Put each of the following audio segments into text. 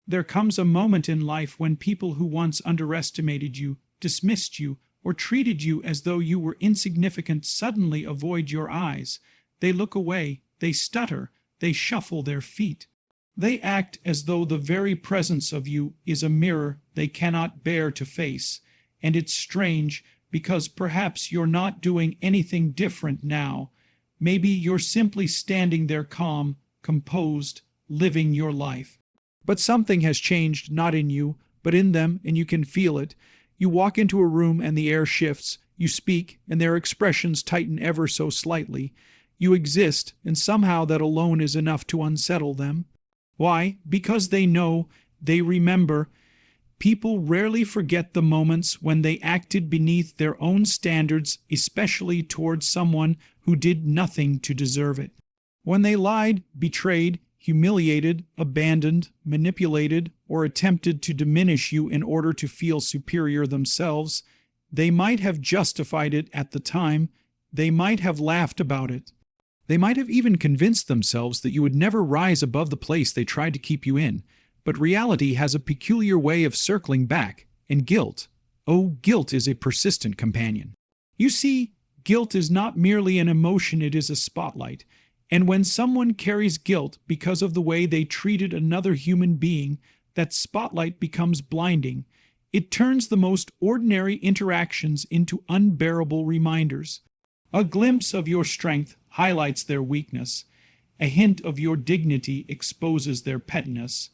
There comes a moment in life when people who once underestimated you, dismissed you, or treated you as though you were insignificant suddenly avoid your eyes. They look away, they stutter, they shuffle their feet. They act as though the very presence of you is a mirror they cannot bear to face. And it's strange, because perhaps you're not doing anything different now. Maybe you're simply standing there calm, composed, living your life. But something has changed, not in you, but in them, and you can feel it. You walk into a room and the air shifts. You speak, and their expressions tighten ever so slightly. You exist, and somehow that alone is enough to unsettle them. Why? Because they know, they remember. People rarely forget the moments when they acted beneath their own standards, especially towards someone who did nothing to deserve it. When they lied, betrayed, humiliated, abandoned, manipulated, or attempted to diminish you in order to feel superior themselves, they might have justified it at the time. They might have laughed about it. They might have even convinced themselves that you would never rise above the place they tried to keep you in. But reality has a peculiar way of circling back, and guilt, oh, guilt is a persistent companion. You see, guilt is not merely an emotion, it is a spotlight. And when someone carries guilt because of the way they treated another human being, that spotlight becomes blinding. It turns the most ordinary interactions into unbearable reminders. A glimpse of your strength highlights their weakness. A hint of your dignity exposes their pettiness.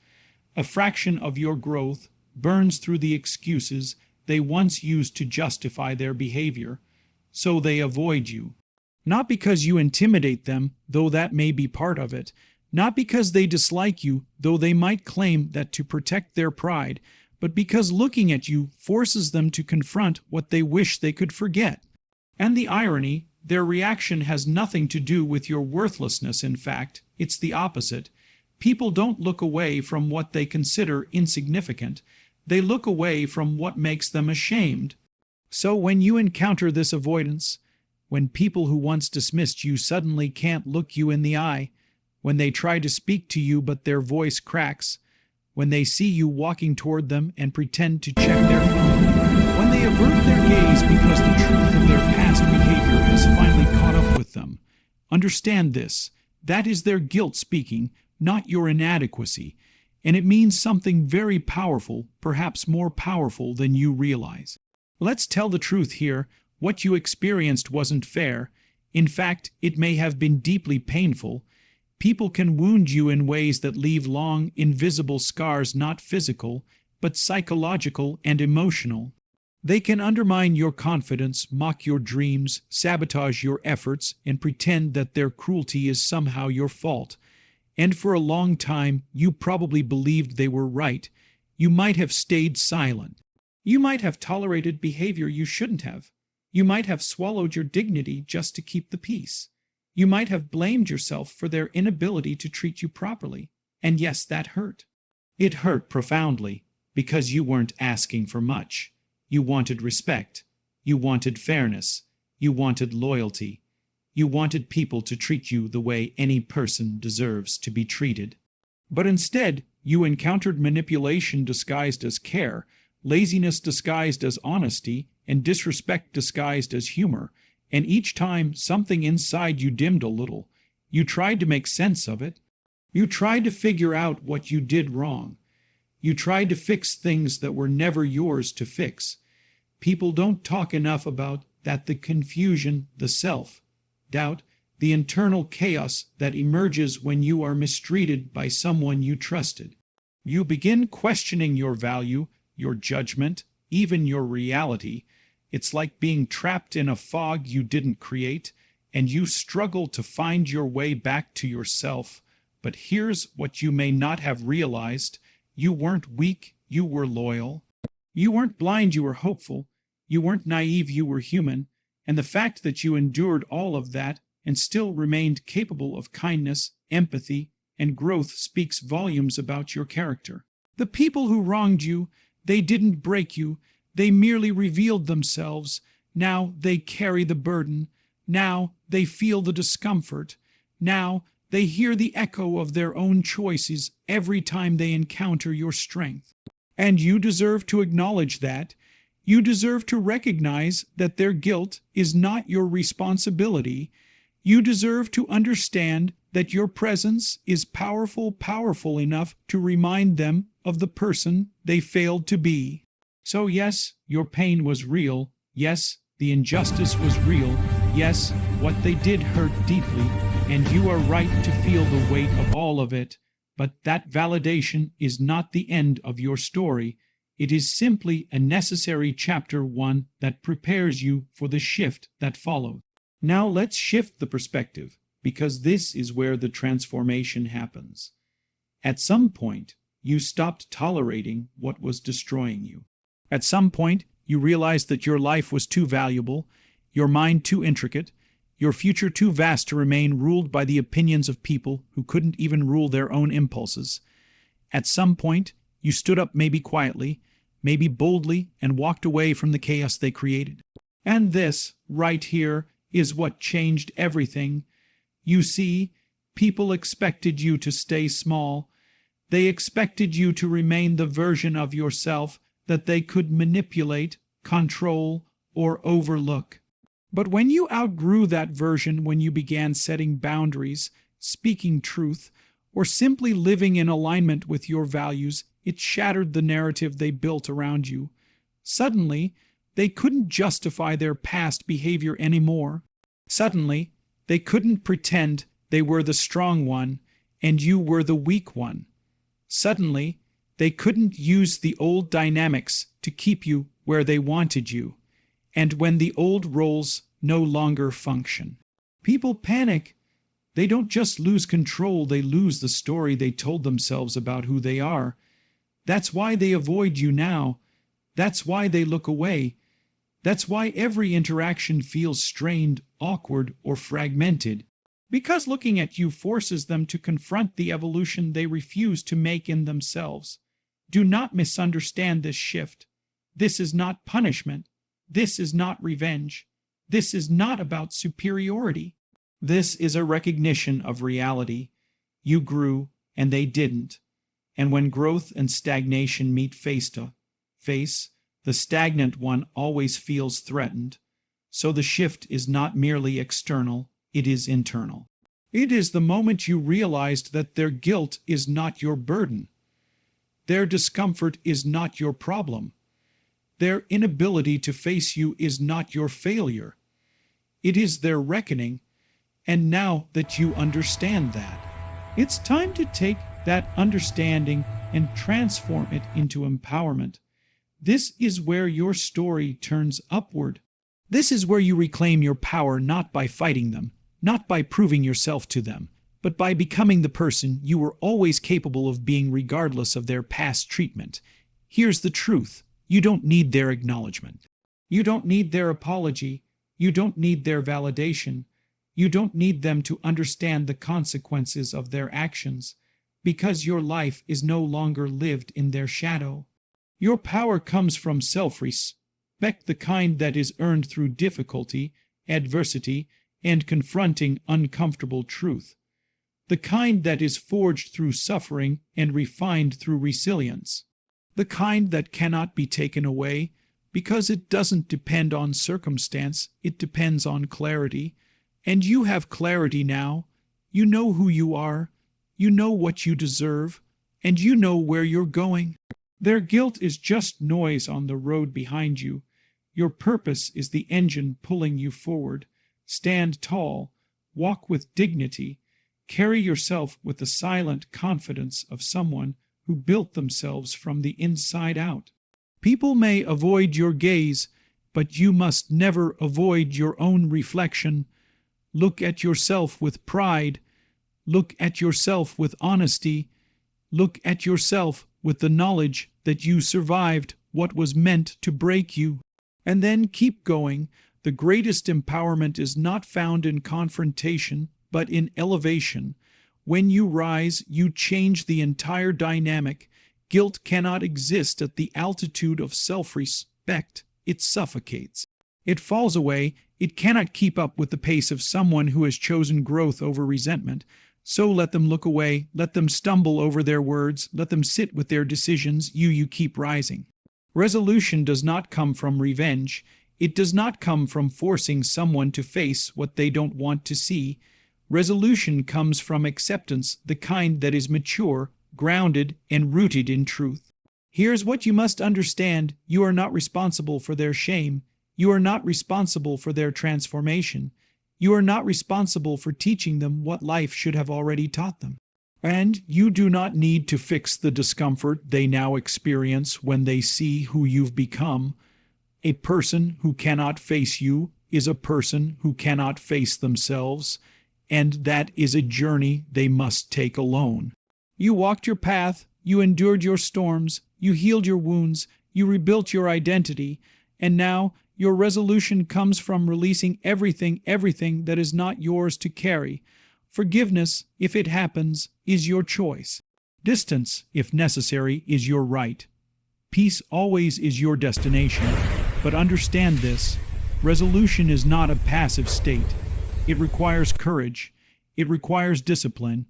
A fraction of your growth burns through the excuses they once used to justify their behavior. So they avoid you. Not because you intimidate them, though that may be part of it. Not because they dislike you, though they might claim that to protect their pride, but because looking at you forces them to confront what they wish they could forget. And the irony, their reaction has nothing to do with your worthlessness. In fact, it's the opposite. People don't look away from what they consider insignificant. They look away from what makes them ashamed. So when you encounter this avoidance, when people who once dismissed you suddenly can't look you in the eye, when they try to speak to you but their voice cracks, when they see you walking toward them and pretend to check their phone, when they avert their gaze because the truth of their past behavior has finally caught up with them, understand this: that is their guilt speaking, not your inadequacy, and it means something very powerful, perhaps more powerful than you realize. Let's tell the truth here. What you experienced wasn't fair. In fact, it may have been deeply painful. People can wound you in ways that leave long, invisible scars, not physical, but psychological and emotional. They can undermine your confidence, mock your dreams, sabotage your efforts, and pretend that their cruelty is somehow your fault. And for a long time, you probably believed they were right. You might have stayed silent. You might have tolerated behavior you shouldn't have. You might have swallowed your dignity just to keep the peace. You might have blamed yourself for their inability to treat you properly. And yes, that hurt. It hurt profoundly, because you weren't asking for much. You wanted respect. You wanted fairness. You wanted loyalty. You wanted people to treat you the way any person deserves to be treated. But instead, you encountered manipulation disguised as care, laziness disguised as honesty, and disrespect disguised as humor, and each time something inside you dimmed a little. You tried to make sense of it. You tried to figure out what you did wrong. You tried to fix things that were never yours to fix. People don't talk enough about that: the confusion, the self-doubt, the internal chaos that emerges when you are mistreated by someone you trusted. You begin questioning your value, your judgment, even your reality. It's like being trapped in a fog you didn't create, and you struggle to find your way back to yourself. But here's what you may not have realized: you weren't weak, you were loyal. You weren't blind, you were hopeful. You weren't naive, you were human. And the fact that you endured all of that and still remained capable of kindness, empathy, and growth speaks volumes about your character. The people who wronged you, they didn't break you. They merely revealed themselves. Now they carry the burden. Now they feel the discomfort. Now They hear the echo of their own choices every time they encounter your strength. And you deserve to acknowledge that. You deserve to recognize that their guilt is not your responsibility. You deserve to understand that your presence is powerful enough to remind them of the person they failed to be. So yes, your pain was real. Yes, the injustice was real. Yes, what they did hurt deeply, and you are right to feel the weight of all of it. But that validation is not the end of your story. It is simply a necessary chapter 1 that prepares you for the shift that follows. Now let's shift the perspective, because this is where the transformation happens. At some point, you stopped tolerating what was destroying you. At some point, you realized that your life was too valuable, your mind too intricate, your future too vast to remain ruled by the opinions of people who couldn't even rule their own impulses. At some point, you stood up, maybe quietly, maybe boldly, and walked away from the chaos they created. And this, right here, is what changed everything. You see, people expected you to stay small. They expected you to remain the version of yourself that they could manipulate, control, or overlook. But when you outgrew that version, when you began setting boundaries, speaking truth, or simply living in alignment with your values, it shattered the narrative they built around you. Suddenly, they couldn't justify their past behavior anymore. Suddenly, they couldn't pretend they were the strong one and you were the weak one. Suddenly, they couldn't use the old dynamics to keep you where they wanted you. And when the old roles no longer function, people panic. They don't just lose control, they lose the story they told themselves about who they are. That's why they avoid you now. That's why they look away. That's why every interaction feels strained, awkward, or fragmented. Because looking at you forces them to confront the evolution they refuse to make in themselves. Do not misunderstand this shift. This is not punishment. This is not revenge. This is not about superiority. This is a recognition of reality. You grew, and they didn't. And when growth and stagnation meet face to face, the stagnant one always feels threatened. So the shift is not merely external, it is internal. It is the moment you realized that their guilt is not your burden. Their discomfort is not your problem. Their inability to face you is not your failure. It is their reckoning. And now that you understand that, it's time to take that understanding and transform it into empowerment. This is where your story turns upward. This is where you reclaim your power, not by fighting them, not by proving yourself to them, but by becoming the person you were always capable of being regardless of their past treatment. Here's the truth. You don't need their acknowledgement. You don't need their apology. You don't need their validation. You don't need them to understand the consequences of their actions, because your life is no longer lived in their shadow. Your power comes from self-respect, the kind that is earned through difficulty, adversity, and confronting uncomfortable truth. The kind that is forged through suffering and refined through resilience. The kind that cannot be taken away, because it doesn't depend on circumstance, it depends on clarity. And you have clarity now. You know who you are, you know what you deserve, and you know where you're going. Their guilt is just noise on the road behind you. Your purpose is the engine pulling you forward. Stand tall, walk with dignity, carry yourself with the silent confidence of someone who built themselves from the inside out. People may avoid your gaze, but you must never avoid your own reflection. Look at yourself with pride. Look at yourself with honesty. Look at yourself with the knowledge that you survived what was meant to break you. And then keep going. The greatest empowerment is not found in confrontation, but in elevation. When you rise, you change the entire dynamic. Guilt cannot exist at the altitude of self-respect. It suffocates. It falls away. It cannot keep up with the pace of someone who has chosen growth over resentment. So let them look away, let them stumble over their words, let them sit with their decisions, you keep rising. Resolution does not come from revenge. It does not come from forcing someone to face what they don't want to see. Resolution comes from acceptance, the kind that is mature, grounded, and rooted in truth. Here's what you must understand. You are not responsible for their shame. You are not responsible for their transformation. You are not responsible for teaching them what life should have already taught them. And you do not need to fix the discomfort they now experience when they see who you've become. A person who cannot face you is a person who cannot face themselves, and that is a journey they must take alone. You walked your path, you endured your storms, you healed your wounds, you rebuilt your identity, and now your resolution comes from releasing everything that is not yours to carry. Forgiveness, if it happens, is your choice. Distance, if necessary, is your right. Peace always is your destination. But understand this, resolution is not a passive state. It requires courage. It requires discipline.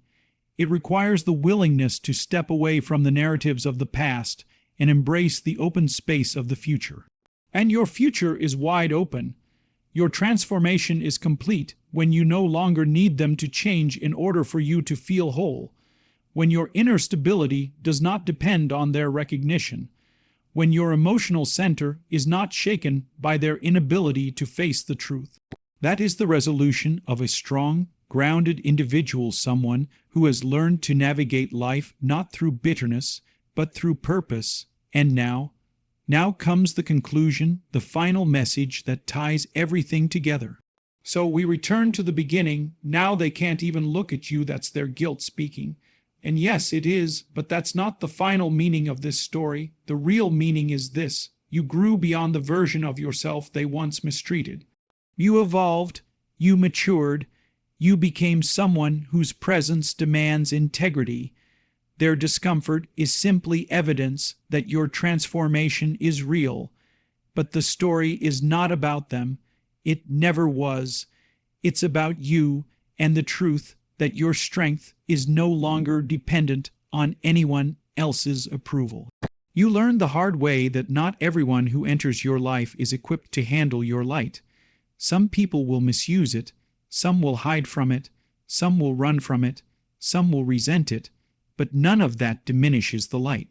It requires the willingness to step away from the narratives of the past and embrace the open space of the future. And your future is wide open. Your transformation is complete when you no longer need them to change in order for you to feel whole. When your inner stability does not depend on their recognition. When your emotional center is not shaken by their inability to face the truth. That is the resolution of a strong, grounded individual, someone who has learned to navigate life not through bitterness, but through purpose. And now comes the conclusion, the final message that ties everything together. So we return to the beginning. Now they can't even look at you. That's their guilt speaking. And yes, it is, but that's not the final meaning of this story. The real meaning is this. You grew beyond the version of yourself they once mistreated. You evolved. You matured. You became someone whose presence demands integrity. Their discomfort is simply evidence that your transformation is real. But the story is not about them. It never was. It's about you and the truth that your strength is no longer dependent on anyone else's approval. You learned the hard way that not everyone who enters your life is equipped to handle your light. Some people will misuse it. Some will hide from it. Some will run from it. Some will resent it. But none of that diminishes the light.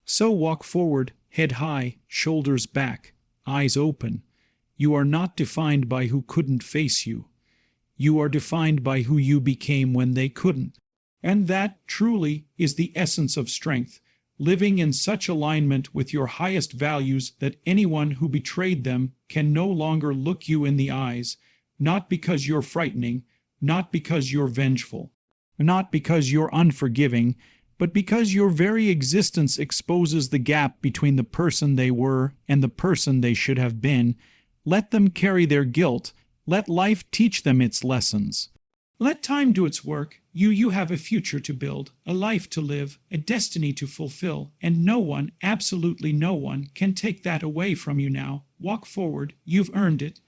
So walk forward, head high, shoulders back, eyes open. You are not defined by who couldn't face you. You are defined by who you became when they couldn't. And that, truly, is the essence of strength, living in such alignment with your highest values that anyone who betrayed them can no longer look you in the eyes, not because you're frightening, not because you're vengeful, not because you're unforgiving, but because your very existence exposes the gap between the person they were and the person they should have been. Let them carry their guilt. Let life teach them its lessons. Let time do its work. You have a future to build, a life to live, a destiny to fulfill, and no one, absolutely no one, can take that away from you now. Walk forward. You've earned it.